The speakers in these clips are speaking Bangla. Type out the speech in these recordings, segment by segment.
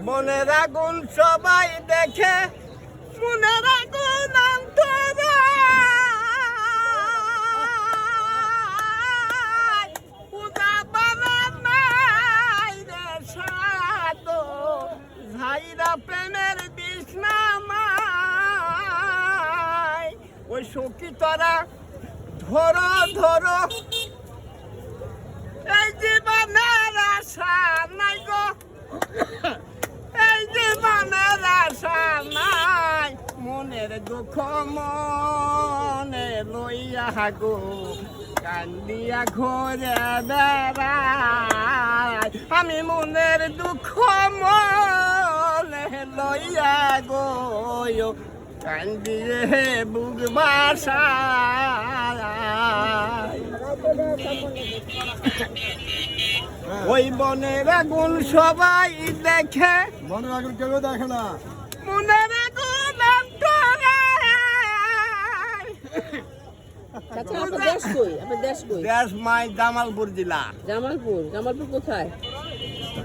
মনের আগুন সবাই দেখে, মনের আগুন অন্তরে পূজা বানাই রে সাদ, ঝাইরা প্রেমের বিষ্ণামাই। ওই সখী তোরা ধরো ধরো, এই জীবনের আশা নাই গো, এই জীবনের আশা নাই, মনের দুঃখ মনে লইয়া গো, কান্দিয়া ঘরে বেড়াই। আমি মনের দুঃখ মনে লইয়া গো, কান্দিয়ে বুক বাসায়। ওই বনের আগুন সবাই দেখে, মনের আগুন কেউ দেখে না। মনের আগুন অন্তরে। দেশ মাই জামালপুর জেলা। জামালপুর কোথায়?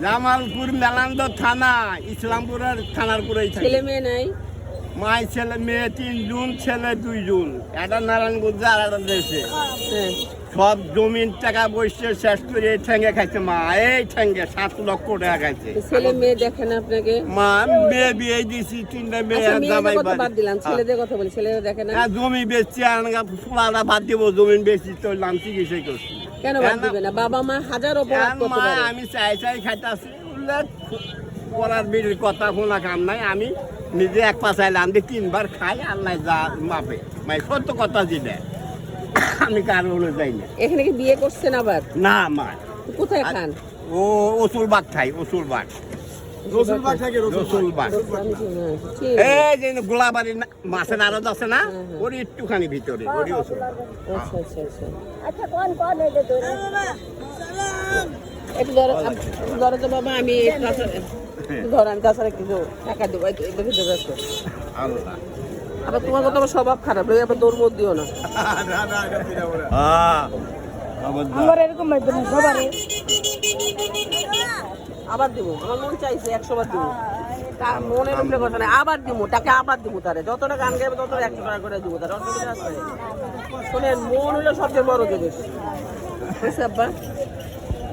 জামালপুর মেলান্দ থানা, ইসলামপুরের থানার পুরাই। ছেলে মেয়ে নাই? মাই ছেলে মেয়ে 3 জন, ছেলে 2 জন। এটা নারায়ণগঞ্জ আর একটা দেশে। সব জমিন টাকা বসে শেষ করে এই ঠেঙ্গে খাইছে মা, এই ঠেঙ্গে 7 লক্ষ টাকা খাইছে। ছেলে মেয়ে দেখে না আপনাকে? মা মেয়ে বিয়ে দিয়েছি, 3টা মেয়ে জামাই বাদ দিলাম, ছেলেদের কথা বলি, ছেলেরা দেখে না? জমি বেচছি, ফুলাটা বাদ দিব, জমিন বেচছি তো নাম চিকিৎসা করছি। কেন বাদ দিবে না? বাবা মা হাজার অপরাধ করতে পারে। আমি চাই খাইতাছি, পড়ার বিড়ির কথা শোনা কাম নাই। আমি নিজে এক পা চাইলে আমি 3 বার খাই, আল্লাহ যা মাপে মাই সত্য কথা যেটা, আমি কারো যাই না। এখানে কি বিয়ে করছেন আবার? না মা। কোথায় খান? ও অসুলবাগ খাই, অসুলবাগ। রসুলবাগ এই যে গোলাবাড়ি মাছের আড়ত আছে না, ওর একটুখানি ভিতরে, ওরই অসুলবাগ। একটু ধরো তো বাবা, আমি ধরেন তাছাড়া কিছু টাকা দেবো, আল্লাহ। আবার তোমার কথা আমার স্বভাব খারাপ, আবার দৌড় দিও না। আমার এরকম সবারই আবার দিব, আমার মন চাইছে 100 বার দিব, তার মনের উপরে কথা নাই। আবার দিব টাকা, আবার দিব তারে, যত টাকা গান গাইবে তত 100 টাকা করে দিব তার, অসুবিধা আছে? শোনেন, মন হলো সবচেয়ে বড় জিনিস, বুঝছে আব্বা?